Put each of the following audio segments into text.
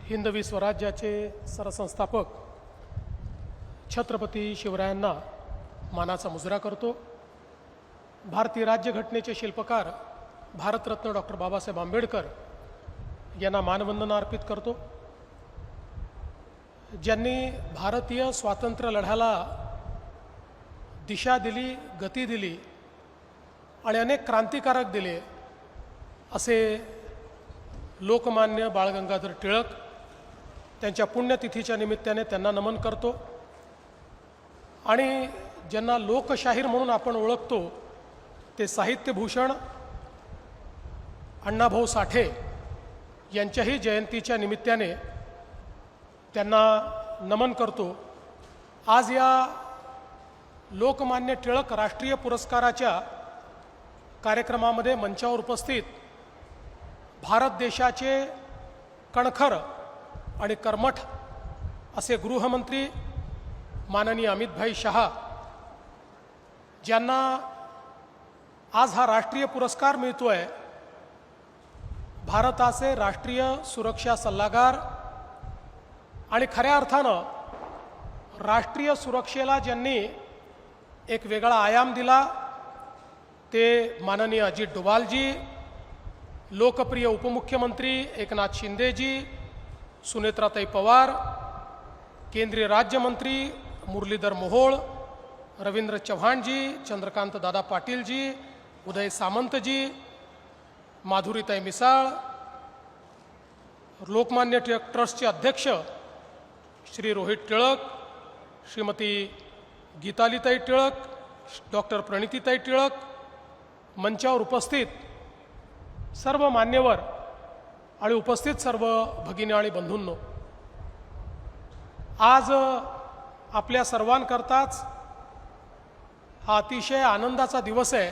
हिंदवी स्वराज्याचे सरसंस्थापक छत्रपती शिवरायांना मानाचा मुजरा करतो। भारतीय राज्यघटनेचे शिल्पकार भारतरत्न डॉक्टर बाबासाहेब आंबेडकर यांना मानवंदना अर्पित करतो। ज्यांनी भारतीय स्वातंत्र्य लढ्याला दिशा दिली, गती दिली आणि अनेक क्रांतिकारक दिले असे लोकमान्य बाळ गंगाधर टिळक, त्यांच्या पुण्यतिथीच्या निमित्ताने त्यांना नमन करतो। आणि ज्यांना लोकशाहीर म्हणून आपण ओळखतो ते साहित्यभूषण अण्णाभाऊ साठे यांच्याही जयंतीच्या निमित्ताने त्यांना नमन करतो। आज या लोकमान्य टिळक राष्ट्रीय पुरस्काराच्या कार्यक्रमामध्ये मंचावर उपस्थित भारत देशाचे कणखर आणि कर्मठ असे गृहमंत्री माननीय अमितभाई शहा, ज्यांना आज हा राष्ट्रीय पुरस्कार मिळतोय, भारताचे राष्ट्रीय सुरक्षा सल्लागार आणि खऱ्या अर्थानं राष्ट्रीय सुरक्षेला ज्यांनी एक वेगळा आयाम दिला ते माननीय अजित डोभालजी, लोकप्रिय उपमुख्यमंत्री एकनाथ शिंदेजी, सुनेत्राताई पवार, केंद्रीय राज्यमंत्री मुरलीधर मोहोळ, रवींद्र चव्हाणजी, चंद्रकांत दादा पाटीलजी, उदय सामंतजी, माधुरीताई मिसाळ, लोकमान्य टिळक ट्रस्टचे अध्यक्ष श्री रोहित टिळक, श्रीमती गीतालीताई टिळक, डॉक्टर प्रणितीताई टिळक, मंचावर उपस्थित सर्व मान्यवर आणि उपस्थित सर्व भगिनी आणि बंधूंनो, आज आपल्या सर्वांकरताच हा अतिशय आनंदाचा दिवस आहे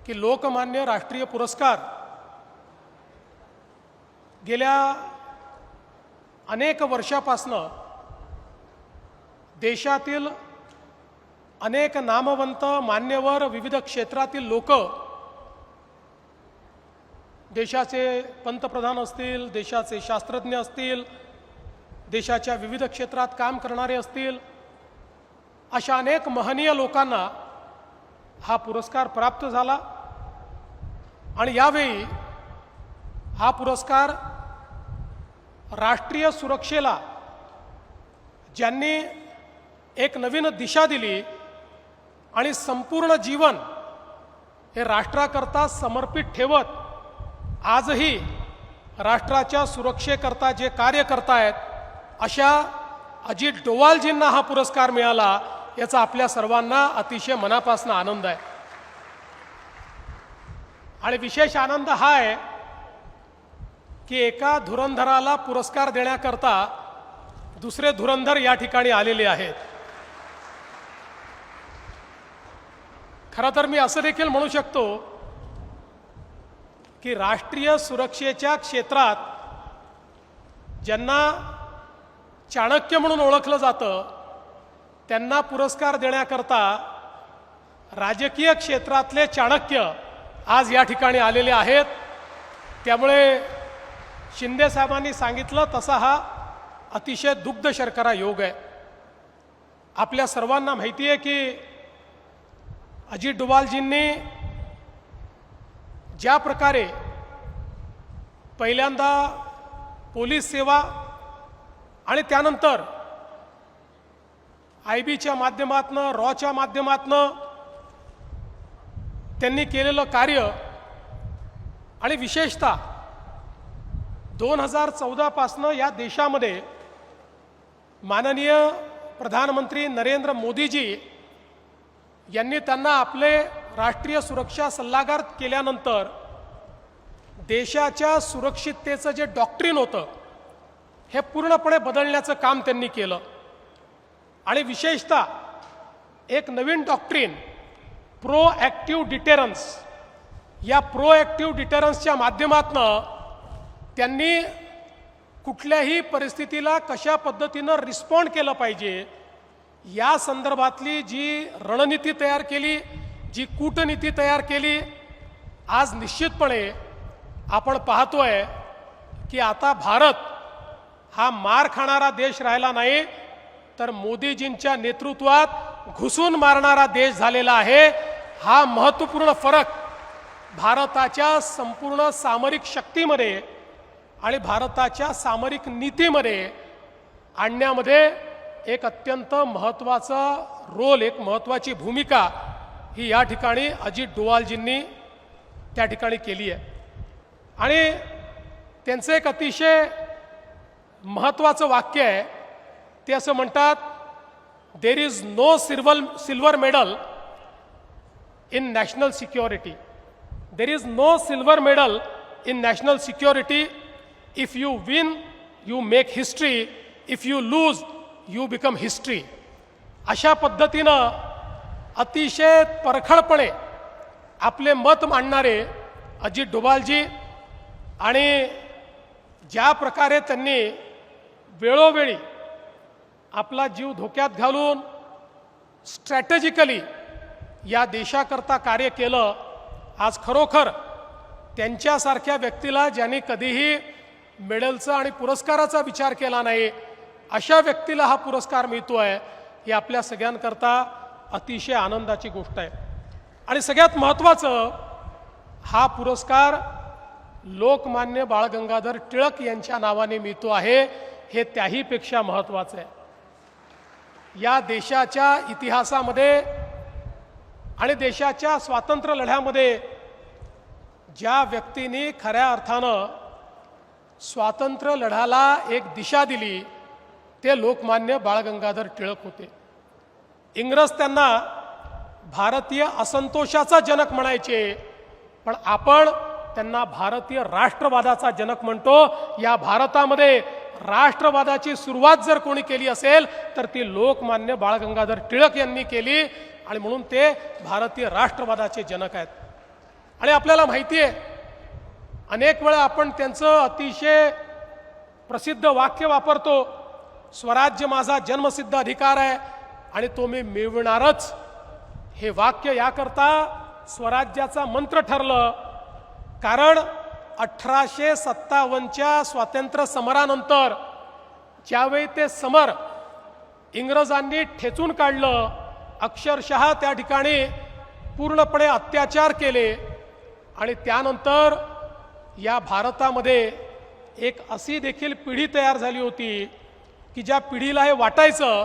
की लोकमान्य राष्ट्रीय पुरस्कार गेल्या अनेक वर्षापासनं देशातील अनेक नामवंत मान्यवर, विविध क्षेत्रातील लोक, देशाचे पंतप्रधान असतील, देशाचे शास्त्रज्ञ असतील, देशाच्या विविध क्षेत्रात काम करणारे असतील, अशा अनेक महनीय लोकांना हा पुरस्कार प्राप्त झाला। आणि यावेळी हा पुरस्कार राष्ट्रीय सुरक्षेला ज्यांनी एक नवीन दिशा दिली आणि संपूर्ण जीवन हे राष्ट्राकरता समर्पित ठेवत आजही राष्ट्राच्या सुरक्षेकरता जे कार्य करतायत अशा अजित डोवालजींना हा पुरस्कार मिळाला, याचा आपल्या सर्वांना अतिशय मनापासून आनंद आहे। आणि विशेष आनंद हा आहे की एका धुरंधराला पुरस्कार देण्याकरता दुसरे धुरंधर या ठिकाणी आलेले आहेत। खरं तर मी असं देखील म्हणू शकतो की राष्ट्रीय सुरक्षेच्या क्षेत्रात ज्यांना चाणक्य म्हणून ओळखलं जातं त्यांना पुरस्कार देण्याकरता राजकीय क्षेत्रातले चाणक्य आज या ठिकाणी आलेले आहेत। त्यामुळे शिंदे साहेबांनी सांगितलं तसा हा अतिशय दुग्ध शर्करा योग आहे। आपल्या सर्वांना माहिती आहे की अजित डोभालजींनी ज्या प्रकारे पहिल्यांदा पोलीस सेवा आणि त्यानंतर IBच्या माध्यमातून, रॉच्या माध्यमातून त्यांनी केलेलं कार्य आणि विशेषतः 2014 पासनं या देशामध्ये माननीय प्रधानमंत्री नरेंद्र मोदीजी यांनी त्यांना आपले राष्ट्रीय सुरक्षा सल्लागार केल्यानंतर देशाच्या सुरक्षिततेचं जे डॉक्ट्रिन होतं हे पूर्णपणे बदलण्याचं काम त्यांनी केलं। आणि विशेषतः एक नवीन डॉक्ट्रिन प्रोॲक्टिव्ह डिटेरन्स, या प्रोॲक्टिव्ह डिटेरन्सच्या माध्यमातून त्यांनी कुठल्याही परिस्थितीला कशा पद्धतीनं रिस्पॉन्ड केलं पाहिजे या संदर्भातली जी रणनीती तयार केली, जी कूटनीती तयार केली, आज निश्चितपणे आपण पाहतोय की आता भारत हा मार खाणारा देश राहिला नाही, तर मोदीजींच्या नेतृत्वात घुसून मारणारा देश झालेला आहे. हा महत्त्वपूर्ण फरक भारताच्या संपूर्ण सामरिक शक्तीमध्ये आणि भारताच्या सामरिक नीतीमध्ये आणण्यामध्ये एक अत्यंत महत्त्वाचा रोल, एक महत्त्वाची भूमिका ही या ठिकाणी अजित डोवालजींनी त्या ठिकाणी केली आहे. आणि त्यांचं एक अतिशय महत्त्वाचं वाक्य आहे. ते असं म्हणतात, there is no silver medal in national security. There is no silver medal in national security. If you win you make history, if you lose you become history. अशा पद्धतीनं अतिशय परखडपणे आपले मत मांडणारे अजित डोभालजी आणि ज्या प्रकारे त्यांनी वेळोवेळी आपला जीव धोक्यात घालून स्ट्रॅटेजिकली या देशाकरता कार्य केलं, आज खरोखर त्यांच्यासारख्या व्यक्तीला ज्यांनी कधीही मेडलचा आणि पुरस्काराचा विचार केला नाही, अशा व्यक्तीला हा पुरस्कार मिळतोय, ही आपल्या सगळ्यांकरता अतिशय आनंदाची गोष्ट आहे. आणि सगळ्यात महत्त्वाचं, हा पुरस्कार लोकमान्य बाळ गंगाधर टिळक यांच्या नावाने मिळतो आहे, हे त्याहीपेक्षा महत्त्वाचं आहे. या देशाच्या इतिहासामध्ये आणि देशाच्या स्वातंत्र्य लढ्यामध्ये ज्या व्यक्तींनी खऱ्या अर्थानं स्वातंत्र्य लढ्याला एक दिशा दिली, ते लोकमान्य बाळ गंगाधर टिळक होते. इंग्रज त्यांना भारतीय असंतोषाचा जनक म्हणायचे, पण आपण त्यांना भारतीय राष्ट्रवादाचा जनक म्हणतो. या भारतामध्ये राष्ट्रवादाची सुरुवात जर कोणी केली असेल तर ती लोकमान्य बाळ गंगाधर टिळक यांनी केली, आणि म्हणून ते भारतीय राष्ट्रवादाचे जनक आहेत. आणि आपल्याला माहिती आहे, अनेक वेळा आपण त्यांचं अतिशय प्रसिद्ध वाक्य वापरतो, स्वराज्य माझा जन्मसिद्ध अधिकार आहे आणि तो मी मिळवणारच. हे वाक्य याकरता स्वराज्याचा मंत्र ठरलं, कारण 1857च्या स्वातंत्र्य समरानंतर ज्यावेळी ते समर इंग्रजांनी ठेचून काढलं, अक्षरशः त्या ठिकाणी पूर्णपणे अत्याचार केले, आणि त्यानंतर या भारतामध्ये एक अशी देखील पिढी तयार झाली होती की ज्या पिढीला हे वाटायचं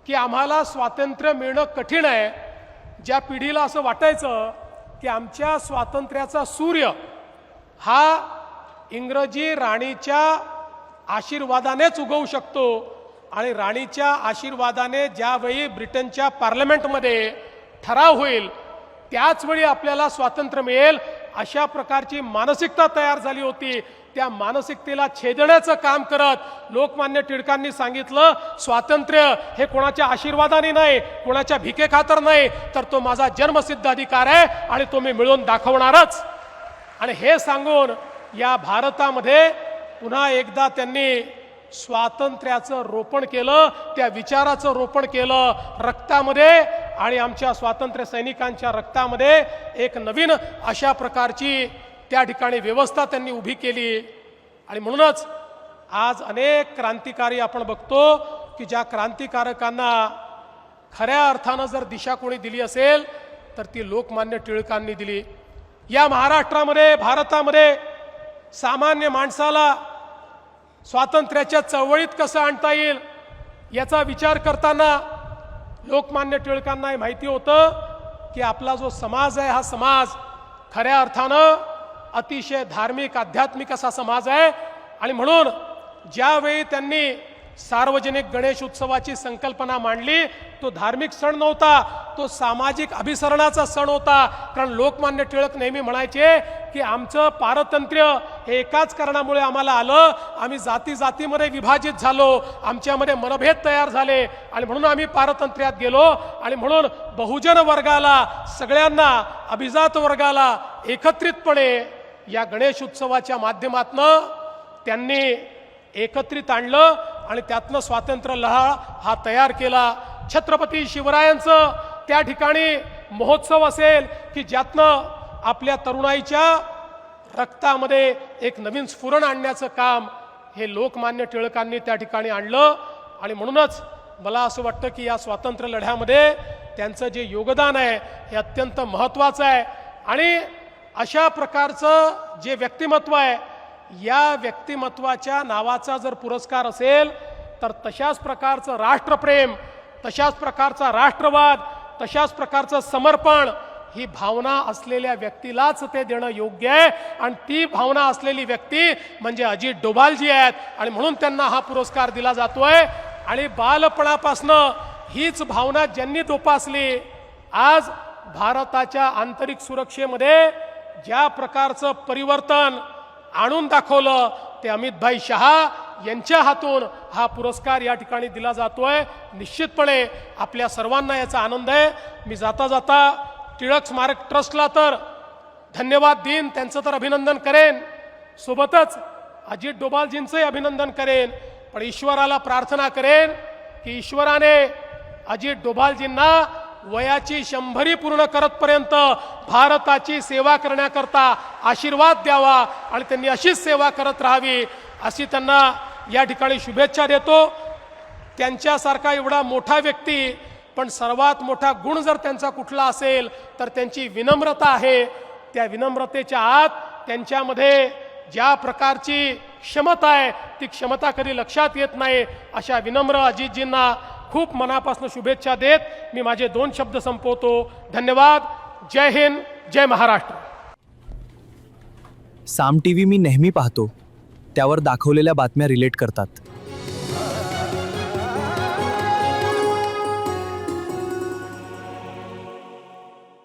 की आम्हाला स्वातंत्र्य मिळणं कठीण आहे, ज्या पिढीला असं वाटायचं की आमच्या स्वातंत्र्याचा सूर्य हा इंग्रजी राणीच्या आशीर्वादानेच उगवू शकतो, आणि राणीच्या आशीर्वादाने ज्यावेळी ब्रिटनच्या पार्लमेंटमध्ये ठराव होईल त्याच वेळी आपल्याला स्वातंत्र्य मिळेल, अशा प्रकारची मानसिकता तयार झाली होती. त्या मानसिकतेला छेदण्याचं काम करत लोकमान्य टिळकांनी सांगितलं, स्वातंत्र्य हे कोणाच्या आशीर्वादाने नाही, कोणाच्या भिके खातर नाही, तर तो माझा जन्मसिद्ध अधिकार आहे आणि तो मी मिळवून दाखवणारच. आणि हे सांगून या भारतामध्ये पुन्हा एकदा त्यांनी स्वातंत्र्याचं रोपण केलं, त्या विचाराचं रोपण केलं रक्तामध्ये, आणि आमच्या स्वातंत्र्य सैनिकांच्या रक्तामध्ये एक नवीन अशा प्रकारची त्या ठिकाणी व्यवस्था त्यांनी उभी केली. आणि म्हणूनच आज अनेक क्रांतिकारी आपण बघतो की ज्या क्रांतिकारकांना खऱ्या अर्थानं जर दिशा कोणी दिली असेल तर ती लोकमान्य टिळकांनी दिली. या महाराष्ट्रामध्ये, भारतामध्ये सामान्य माणसाला स्वातंत्र्याच्या चळवळीत कसं आणता येईल याचा विचार करताना लोकमान्य टिळकांना हे माहिती होतं की आपला जो समाज आहे हा समाज खऱ्या अर्थानं अतिशय धार्मिक आध्यात्मिक असा समाज आहे. आणि म्हणून ज्यावेळी त्यांनी सार्वजनिक गणेश उत्सवाची संकल्पना मांडली, तो धार्मिक सण नव्हता, तो सामाजिक अभिसरणाचा सण होता. कारण लोकमान्य टिळक नेहमी म्हणायचे की आमचं पारतंत्र्य हे एकाच कारणामुळे आम्हाला आलं, आम्ही जाती जातीमध्ये विभाजित झालो, आमच्यामध्ये मनभेद तयार झाले, आणि म्हणून आम्ही पारतंत्र्यात गेलो. आणि म्हणून बहुजन वर्गाला, सगळ्यांना, अभिजात वर्गाला एकत्रितपणे या गणेश उत्सवाच्या माध्यमातून त्यांनी एकत्रित आणलं आणि त्यातनं स्वातंत्र्य लढा हा तयार केला. छत्रपती शिवरायांचं त्या ठिकाणी महोत्सव असेल की ज्यातनं आपल्या तरुणाईच्या रक्तामध्ये एक नवीन स्फुरण आणण्याचं काम हे लोकमान्य टिळकांनी त्या ठिकाणी आणलं. आणि म्हणूनच मला असं वाटतं की या स्वातंत्र्य लढ्यामध्ये त्यांचं जे योगदान आहे हे अत्यंत महत्त्वाचं आहे. आणि अशा प्रकारचं जे व्यक्तिमत्व आहे, या व्यक्तिमत्वाच्या नावाचा जर पुरस्कार असेल तर तशाच प्रकारचं राष्ट्रप्रेम, तशाच प्रकारचा राष्ट्रवाद, तशाच प्रकारचं समर्पण ही भावना असलेल्या व्यक्तीलाच ते देणं योग्य आहे. आणि ती भावना असलेली व्यक्ती म्हणजे अजित डोभालजी आहेत. आणि म्हणून त्यांना हा पुरस्कार दिला जातोय. आणि बालपणापासनं हीच भावना ज्यांनी जोपासली, आज भारताच्या आंतरिक सुरक्षेमध्ये ज्या प्रकारचं परिवर्तन आणून दाखवलं ते अमितभाई शहा यांच्या हातून हा पुरस्कार या ठिकाणी दिला जातोय. निश्चितपणे आपल्या सर्वांना याचा आनंद आहे. मी जाता जाता टिळक स्मारक ट्रस्टला तर धन्यवाद देईन, त्यांचं तर अभिनंदन करेन, सोबतच अजित डोभालजींचंही अभिनंदन करेन. पण ईश्वराला प्रार्थना करेन की ईश्वराने अजित डोभालजींना वयाची 100 पूर्ण करतपर्यंत भारताची सेवा करण्याकरता आशीर्वाद द्यावा आणि त्यांनी अशीच सेवा करत राहावी अशी त्यांना या ठिकाणी शुभेच्छा देतो. त्यांच्यासारखा एवढा मोठा व्यक्ती, पण सर्वात मोठा गुण जर त्यांचा कुठला असेल तर त्यांची विनम्रता आहे. त्या विनम्रतेच्या आत त्यांच्यामध्ये ज्या प्रकारची क्षमता आहे ती क्षमता कधी लक्षात येत नाही. अशा विनम्र अजितजींना खूप मनापासून शुभेच्छा देत मी माझे 2 शब्द संपवतो. धन्यवाद. जय हिंद, जय महाराष्ट्र. साम टीव्ही मी नेहमी पाहतो. त्यावर दाखवलेल्या बातम्या रिलेट करतात.